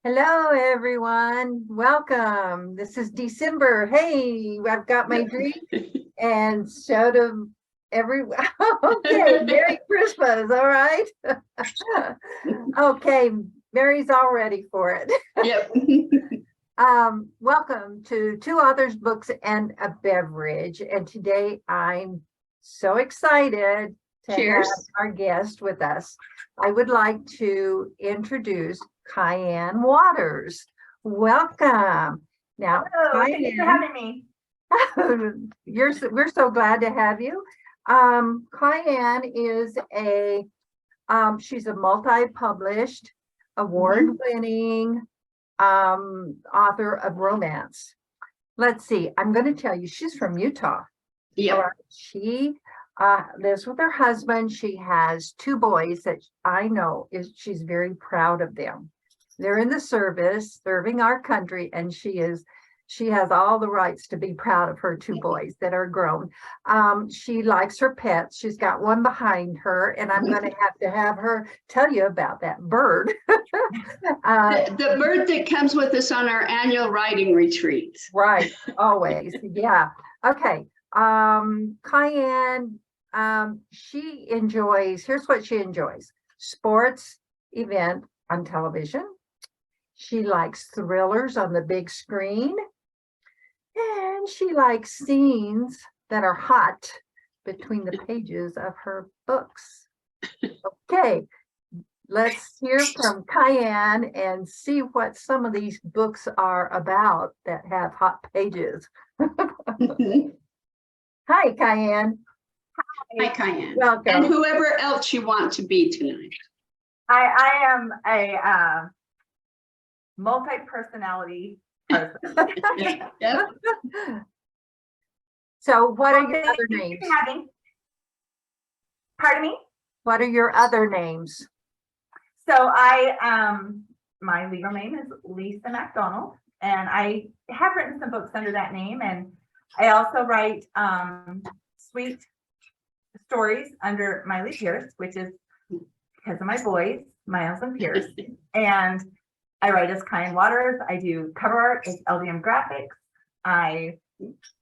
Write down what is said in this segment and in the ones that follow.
Hello, everyone. Welcome. This is December. Hey, I've got my drink and showed them everyone. Okay, Merry Christmas. All right. Okay, Mary's all ready for it. Yep. Welcome to Two Authors, Books, and a Beverage. And today I'm so excited to Cheers. have our guest with us. I would like to introduce KyAnn Waters. Welcome. Now, Hello, thank you for having me. we're so glad to have you. KyAnn is she's a multi-published, award-winning author of romance. Let's see, I'm going to tell you, she's from Utah. Yeah. She lives with her husband. She has two boys that I know she's very proud of them. They're in the service, serving our country, and she has all the rights to be proud of her two boys that are grown. She likes her pets. She's got one behind her, and I'm going to have her tell you about that bird. The bird that comes with us on our annual writing retreats. Right, always. Yeah. Okay. KyAnn, here's what she enjoys: sports event on television. She likes thrillers on the big screen, and she likes scenes that are hot between the pages of her books. Okay, let's hear from KyAnn and see what some of these books are about that have hot pages. Hi, KyAnn. Hi, KyAnn. Welcome. And whoever else you want to be tonight. I am a multi-personality person. Yep. So what are your Thank other you names? for having- Pardon me? What are your other names? So my legal name is Lisa McDonald, and I have written some books under that name, and I also write sweet stories under Miley Pierce, which is because of my boys, Miles and Pierce. And I write as KyAnn Waters. I do cover art as LDM Graphics. I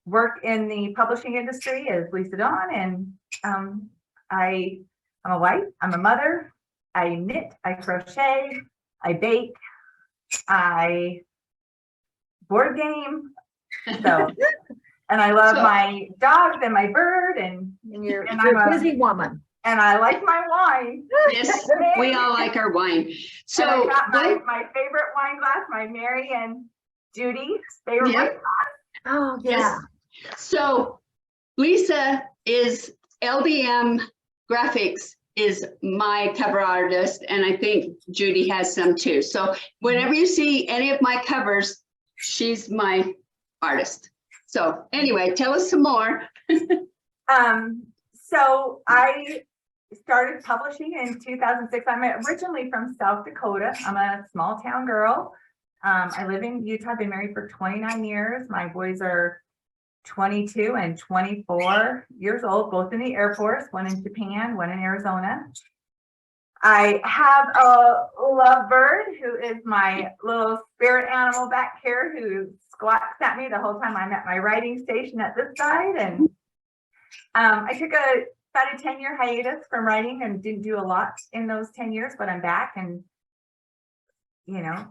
work in the publishing industry as Lisa Dawn, and I'm a wife, I'm a mother, I knit, I crochet, I bake, I board game. So, and I love my dogs and my bird, and You're I'm a busy woman. And I like my wine. Yes, we all like our wine. So and I got my favorite wine glass, my Mary and Judy's favorite wine glass. Oh, yeah. Yes. So Lisa is LDM Graphics is my cover artist, and I think Judy has some too. So whenever you see any of my covers, she's my artist. So anyway, tell us some more. So I started publishing in 2006. I'm originally from South Dakota. I'm a small town girl. I live in Utah. I've been married for 29 years. My boys are 22 and 24 years old, both in the Air Force, one in Japan, one in Arizona. I have a lovebird who is my little spirit animal back here, who squawks at me the whole time I'm at my writing station at this side. And I took about a 10-year hiatus from writing and didn't do a lot in those 10 years, but I'm back and,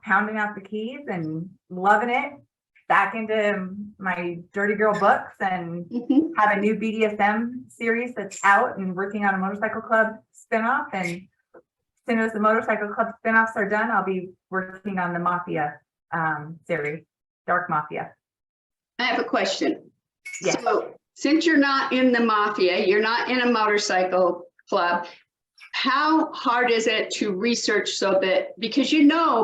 pounding out the keys and loving it. Back into my Dirty Girl books, and have a new BDSM series that's out, and working on a Motorcycle Club spinoff. And as soon as the Motorcycle Club spinoffs are done, I'll be working on the Mafia series, Dark Mafia. I have a question. Yes. So since you're not in the Mafia, you're not in a motorcycle club, how hard is it to research so that, because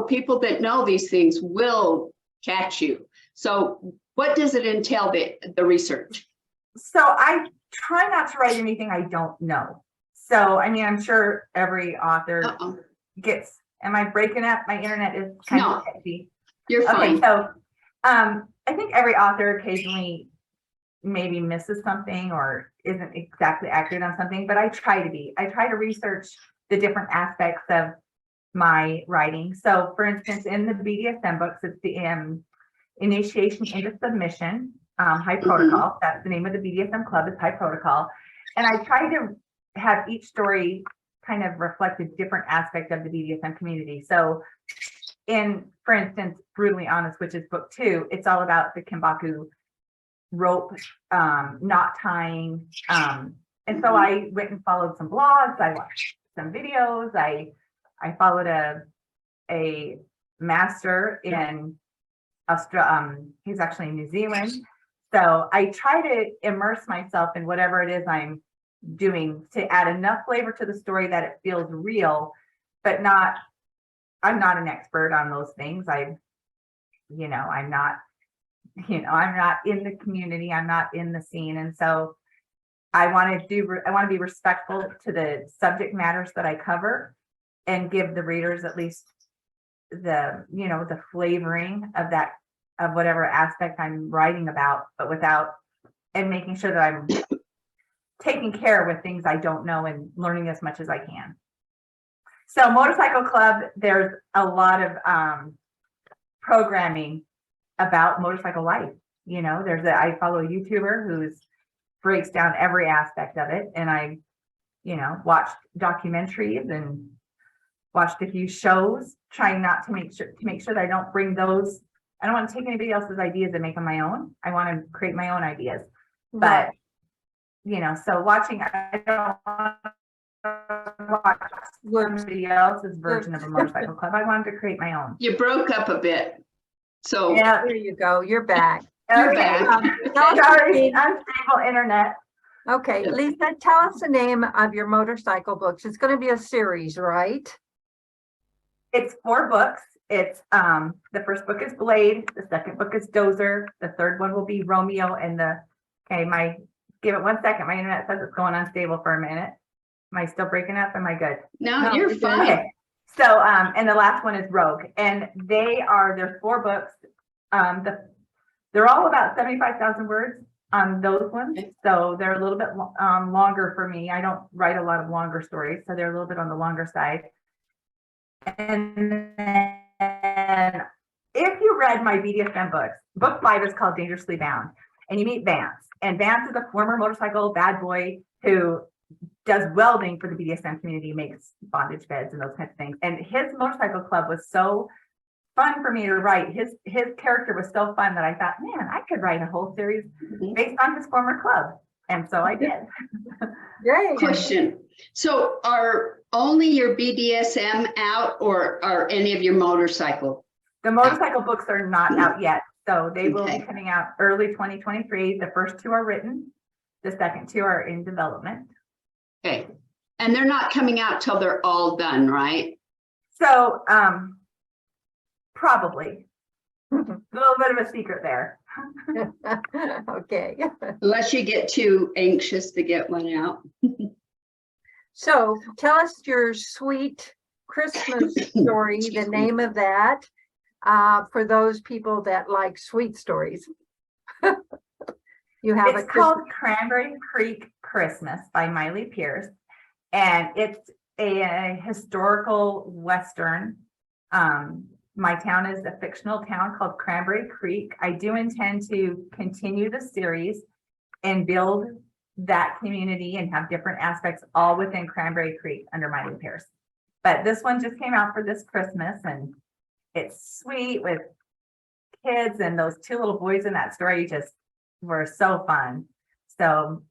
people that know these things will catch you. So what does it entail, the research? So I try not to write anything I don't know. So, I'm sure every author gets, am I breaking up? My internet is kind of sketchy. You're fine. Okay, so I think every author occasionally maybe misses something or isn't exactly accurate on something, but I try to be. I try to research the different aspects of my writing. So for instance, in the BDSM books, it's the Initiation into Submission, High Protocol. That's the name of the BDSM club, is High Protocol. And I try to have each story kind of reflect a different aspect of the BDSM community. So for instance, Brutally Honest, which is book 2, it's all about the Kimbaku rope, knot tying. And so I went and followed some blogs, I watched some videos, I followed a master in Australia, he's actually in New Zealand. So I try to immerse myself in whatever it is I'm doing to add enough flavor to the story that it feels real, but I'm not an expert on those things. I'm not in the community, I'm not in the scene. And so I want to be respectful to the subject matters that I cover and give the readers at least the flavoring of whatever aspect I'm writing about, but and making sure that I'm taking care with things I don't know and learning as much as I can. So Motorcycle Club, there's a lot of programming about motorcycle life. I follow a YouTuber who breaks down every aspect of it. And I, watched documentaries and watched a few shows, trying not to make sure that I don't bring those. I don't want to take anybody else's ideas and make them my own. I want to create my own ideas. But, so watching, I don't want to watch somebody else's version of a motorcycle club. I wanted to create my own. You broke up a bit. So yeah, there you go. You're back. You're back. Sorry, unstable internet. Okay, Lisa, tell us the name of your motorcycle books. It's going to be a series, right? It's 4 books. It's the first book is Blade, the second book is Dozer, the third one will be Romeo, and give it 1 second. My internet says it's going unstable for a minute. Am I still breaking up? Am I good? No, you're fine. Okay. So and the last one is Rogue, and there's 4 books. They're all about 75,000 words on those ones, so they're a little bit longer for me. I don't write a lot of longer stories, so they're a little bit on the longer side. And then if you read my BDSM books, book 5 is called Dangerously Bound, and you meet Vance. And Vance is a former motorcycle bad boy who does welding for the BDSM community, makes bondage beds and those kinds of things. And his motorcycle club was so fun for me to write. His character was so fun that I thought, man, I could write a whole series based on his former club. And so I did. Great. Question. So are only your BDSM out, or are any of your motorcycle? The motorcycle books are not out yet. So they will be coming out early 2023. The first 2 are written. The second 2 are in development. Okay. And they're not coming out till they're all done, right? So probably. A little bit of a secret there. Okay. Unless you get too anxious to get one out. So tell us your sweet Christmas story, the name of that, for those people that like sweet stories. It's called Cranberry Creek Christmas by Miley Pierce, and it's a historical Western. My town is a fictional town called Cranberry Creek. I do intend to continue the series and build that community and have different aspects all within Cranberry Creek under Miley Pierce. But this one just came out for this Christmas, and it's sweet with kids, and those 2 little boys in that story just were so fun. So,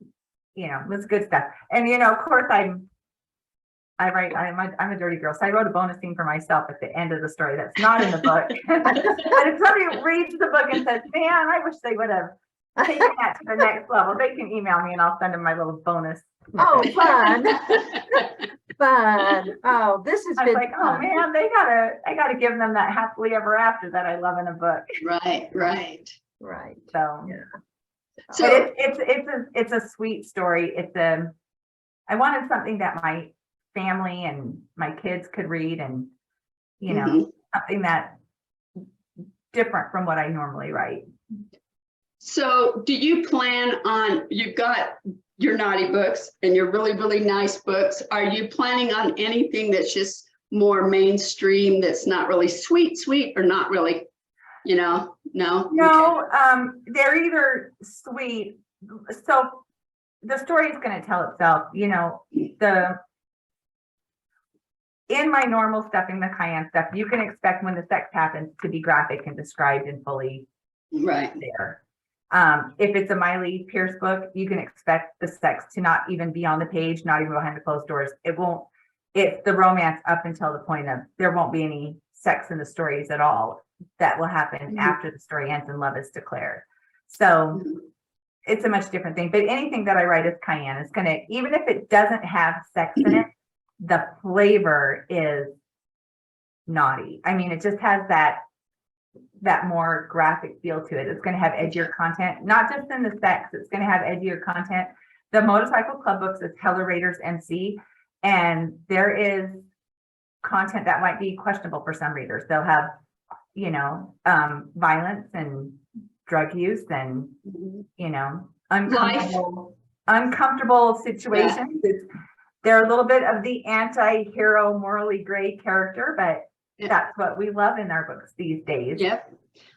it was good stuff. And, of course, I'm a dirty girl. So I wrote a bonus scene for myself at the end of the story that's not in the book. But if somebody reads the book and says, man, I wish they would have taken that to the next level, they can email me and I'll send them my little bonus. Oh, fun. Fun. Oh, this has been like, fun. Oh man, I gotta give them that happily ever after that I love in a book. Right. So yeah. So but it's a sweet story. I wanted something that my family and my kids could read, and something that different from what I normally write. So do you plan on, you've got your naughty books and your really, really nice books. Are you planning on anything that's just more mainstream that's not really sweet, or not really, no? No, they're either sweet. So the story is going to tell itself, in my normal stuff, in the KyAnn stuff, you can expect when the sex happens to be graphic and described and fully Right. there. If it's a Miley Pierce book, you can expect the sex to not even be on the page, not even behind the closed doors. It's the romance up until the point of there won't be any sex in the stories at all. That will happen after the story ends and love is declared. So it's a much different thing. But anything that I write as KyAnn is going to, even if it doesn't have sex in it, the flavor is naughty. I mean, it just has that more graphic feel to it. It's going to have edgier content, not just in the sex. It's going to have edgier content. The Motorcycle Club books is Heller Raiders MC, and there is content that might be questionable for some readers. They'll have, violence and drug use and, uncomfortable situations. They're a little bit of the anti-hero, morally gray character, but that's what we love in our books these days. Yep.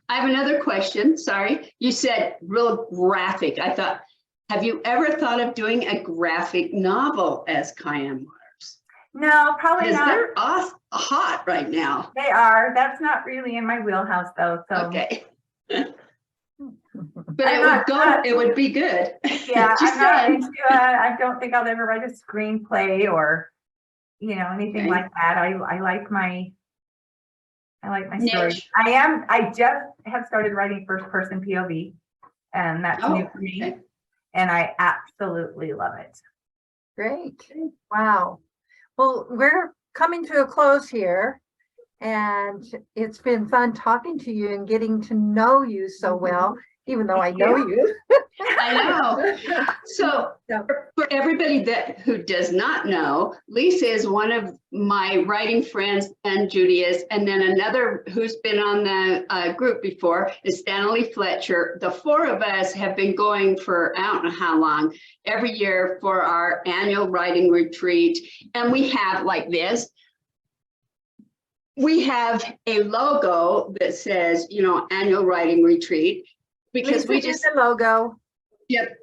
I have another question. Sorry. You said real graphic. I thought, have you ever thought of doing a graphic novel as KyAnn Waters? No, probably Because not. they're hot right now. They are. That's not really in my wheelhouse though. So Okay. But it would be good. Yeah, Just I'm not saying. into it. I don't think I'll ever write a screenplay or, anything Okay. like that. I like my stories. Niche. I just have started writing first person POV, and that's new for me. Okay. And I absolutely love it. Great. Wow. Well, we're coming to a close here, and it's been fun talking to you and getting to know you so well, even though I know you. I know. So for everybody who does not know, Lisa is one of my writing friends, and Judy is, and then another who's been on the group before is Stanley Fletcher. The four of us have been going for I don't know how long, every year for our annual writing retreat. And we have like this. We have a logo that says, annual writing retreat, because we just the logo. Yep.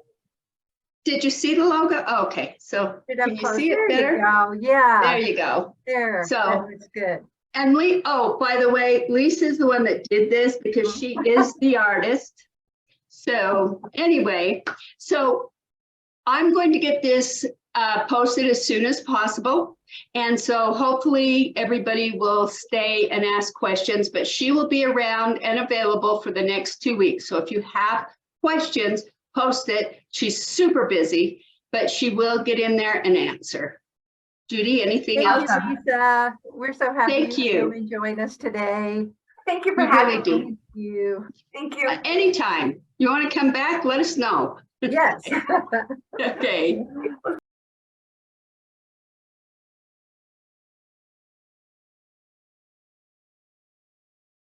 Did you see the logo? Oh, okay. So can you see it better? Yeah. There you go. There. So it's good. And by the way, Lisa's the one that did this because she is the artist. So anyway, so I'm going to get this posted as soon as possible. And so hopefully everybody will stay and ask questions, but she will be around and available for the next 2 weeks. So if you have questions, post it. She's super busy, but she will get in there and answer. Judy, anything else? Thank you, Lisa. We're so happy Thank you. to join us today. Thank you for We having really me. do. Thank you. Thank you. Anytime. You want to come back? Let us know. Yes. Okay.